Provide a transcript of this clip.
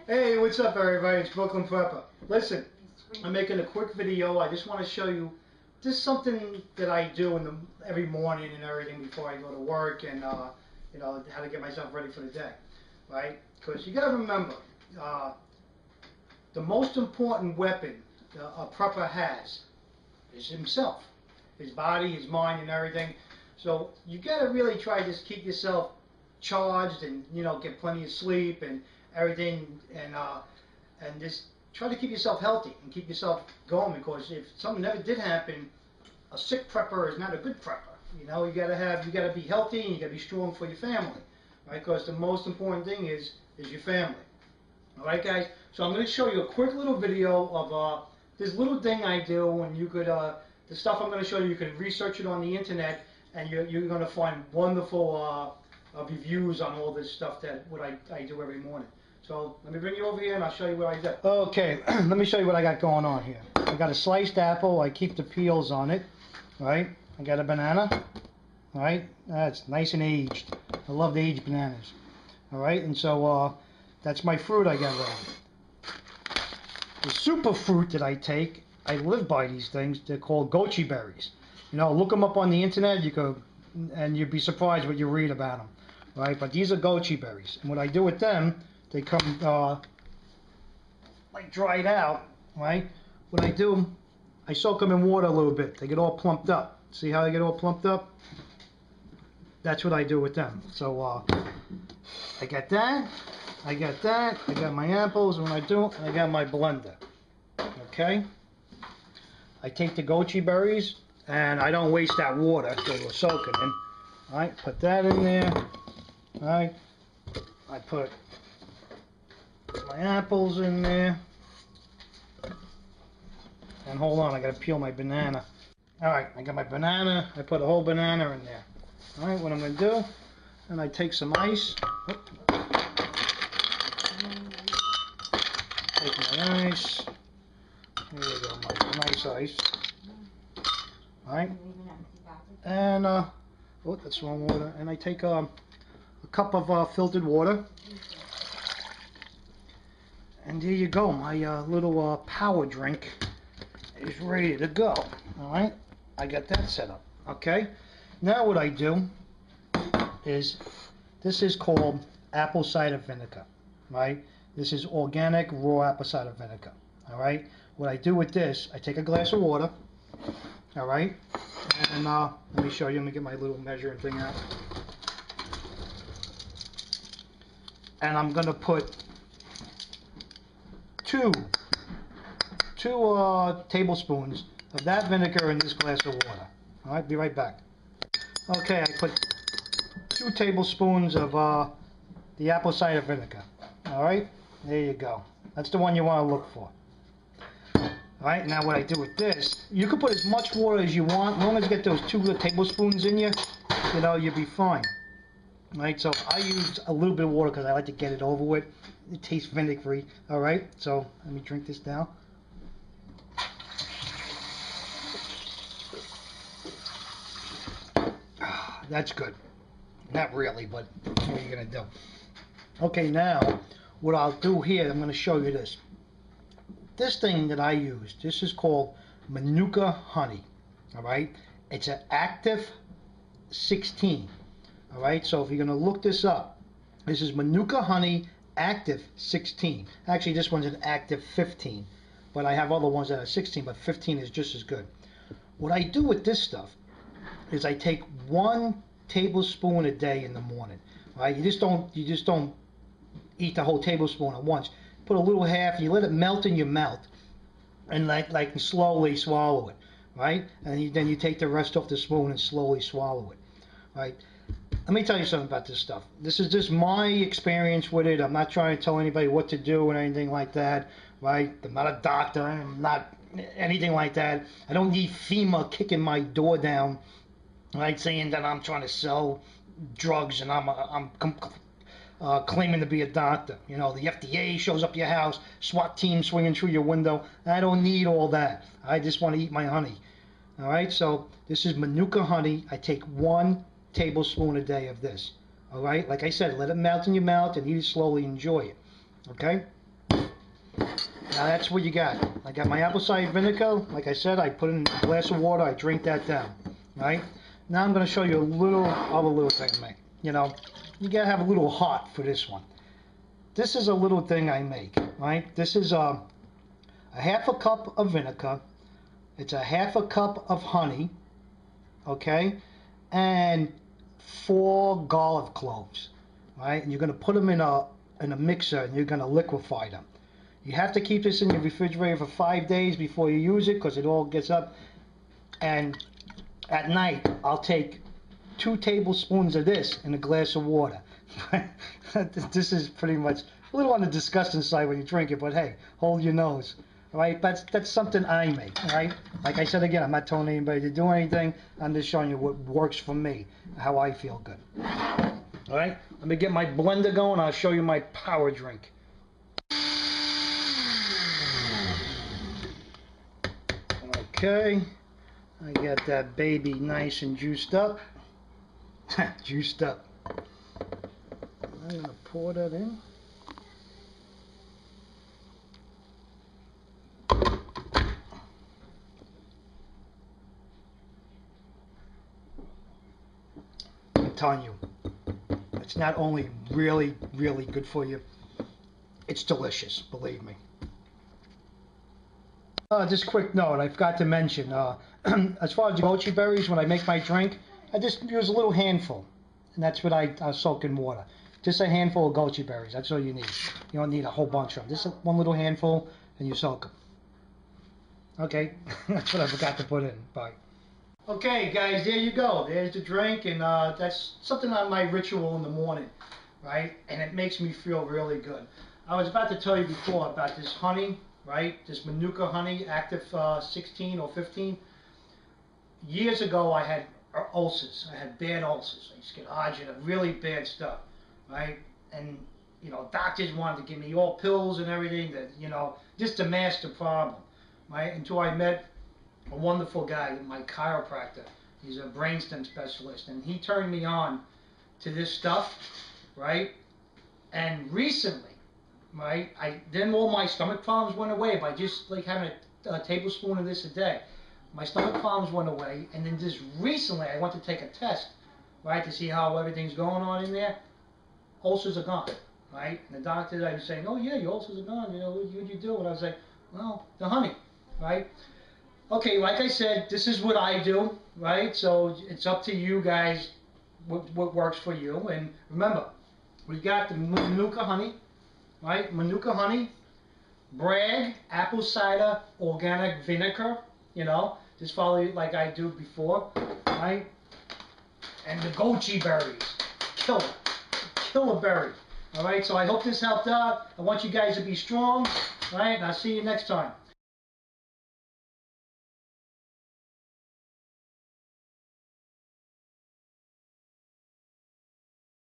Hey, what's up everybody? It's Brooklyn Prepper. Listen, I'm making a quick video. I just want to show you just something that I do every morning and everything before I go to work, and you know, how to get myself ready for the day, right? Because you got to remember, the most important weapon a prepper has is himself, his body, his mind, and everything. So you got to really try to just keep yourself charged, and get plenty of sleep and everything, and just try to keep yourself healthy and keep yourself going, because if something never did happen, a sick prepper is not a good prepper. You gotta be healthy, and you gotta be strong for your family, right? Because the most important thing is your family. All right, guys. So I'm going to show you a quick little video of this little thing I do, and you could the stuff I'm going to show you. You can research it on the internet, and you're going to find wonderful reviews on all this stuff what I do every morning. So let me bring you over here and I'll show you what I do. Okay, let me show you what I got going on here. I got a sliced apple. I keep the peels on it, right? I got a banana, right? That's nice and aged. I love the aged bananas, all right? And so that's my fruit I got ready. The super fruit that I take, I live by these things. They're called Goji Berries. Look them up on the internet. And you'd be surprised what you read about them, right? But these are Goji Berries, and what I do with them, they come like dried out, right? What I do, I soak them in water a little bit. They get all plumped up. See how they get all plumped up? That's what I do with them. So I got that. I got my apples, and I got my blender. Okay? I take the Goji berries, and I don't waste that water that we're soaking in. Alright, put that in there. Alright, I put my apples in there. And hold on, I gotta peel my banana. Alright, I got my banana. I put a whole banana in there. Alright, what I'm gonna do, and I take some ice. Take my ice. Here we go, my nice ice. Alright. And, oh, that's wrong water. And I take a cup of filtered water. And there you go, my little power drink is ready to go. Alright, I got that set up. Okay, now what I do is, this is called apple cider vinegar, right? This is organic raw apple cider vinegar. Alright, what I do with this, I take a glass of water, alright, and let me show you. Let me get my little measuring thing out. And I'm going to put two tablespoons of that vinegar in this glass of water. Alright, be right back. Okay, I put 2 tablespoons of the apple cider vinegar. Alright, there you go. That's the one you want to look for. Alright, now what I do with this, you can put as much water as you want. As long as you get those 2 tablespoons in you, you'll be fine. Alright, so I use a little bit of water because I like to get it over with. It tastes vinegary. Alright, so let me drink this down. That's good. Not really, but what are you going to do? Okay, now what I'll do here, I'm going to show you this. This thing that I use, this is called Manuka Honey. Alright, it's an active 16. Alright, so if you're going to look this up, this is Manuka Honey active 16. Actually, this one's an active 15, but I have other ones that are 16, but 15 is just as good. What I do with this stuff is I take 1 tablespoon a day in the morning. Right? You just don't eat the whole tablespoon at once. Put a little half, you let it melt in your mouth, and like slowly swallow it, right? And then you take the rest off the spoon and slowly swallow it, right? Let me tell you something about this stuff. This is just my experience with it. I'm not trying to tell anybody what to do or anything like that, right? I'm not a doctor. I'm not anything like that. I don't need FEMA kicking my door down, right, saying that I'm trying to sell drugs and I'm claiming to be a doctor. The FDA shows up your house, SWAT team swinging through your window. I don't need all that. I just want to eat my honey. All right, so this is Manuka honey. I take 1 tablespoon a day of this. All right, like I said, let it melt in your mouth and eat it slowly. Enjoy it. Okay. Now that's what you got. I got my apple cider vinegar. Like I said, I put in a glass of water. I drink that down. Right? Now I'm going to show you a little other little thing I make. You know, you got to have a little heart for this one. This is a little thing I make. Right? This is a half a cup of vinegar. It's a half a cup of honey. Okay? And 4 garlic cloves. Right? And you're going to put them in a mixer and you're going to liquefy them. You have to keep this in your refrigerator for 5 days before you use it because it all gets up. And at night, I'll take 2 tablespoons of this in a glass of water. This is pretty much a little on the disgusting side when you drink it, but hey, hold your nose. All right, that's something I make. All right, like I said again, I'm not telling anybody to do anything. I'm just showing you what works for me, how I feel good. All right, let me get my blender going. I'll show you my power drink. Okay, I got that baby nice and juiced up. Juiced up. I'm going to pour that in. I'm telling you, it's not only really, really good for you, it's delicious, believe me. Just a quick note, I forgot to mention, as far as the Goji Berries, when I make my drink, I just use a little handful, and that's what I soak in water. Just a handful of Goji Berries, that's all you need. You don't need a whole bunch of them, just one little handful, and you soak them. Okay, that's what I forgot to put in, bye. Okay guys, there you go, there's the drink, and that's something on my ritual in the morning, right? And it makes me feel really good. I was about to tell you before about this honey, right? This Manuka Honey, active 16 or 15. Years ago, I had ulcers. I had bad ulcers. I used to get agita, really bad stuff, right? And, you know, doctors wanted to give me all pills and everything that, you know, just to mask the problem, right? Until I met a wonderful guy, my chiropractor. He's a brainstem specialist, and he turned me on to this stuff, right? And recently, right, then all my stomach problems went away by just like having a tablespoon of this a day. My stomach problems went away, and then just recently I went to take a test, right, to see how everything's going on in there. Ulcers are gone, right? And the doctor, I was saying, oh yeah, your ulcers are gone, you know, what'd you do? And I was like, well, the honey, right? Okay, like I said, this is what I do, right? So it's up to you guys what works for you. And remember, we got the Manuka Honey, right? Manuka Honey, Bragg, apple cider, organic vinegar, you know, just follow it like I do before, right? And the Goji Berries, killer berry, all right? So I hope this helped out. I want you guys to be strong, right? And I'll see you next time.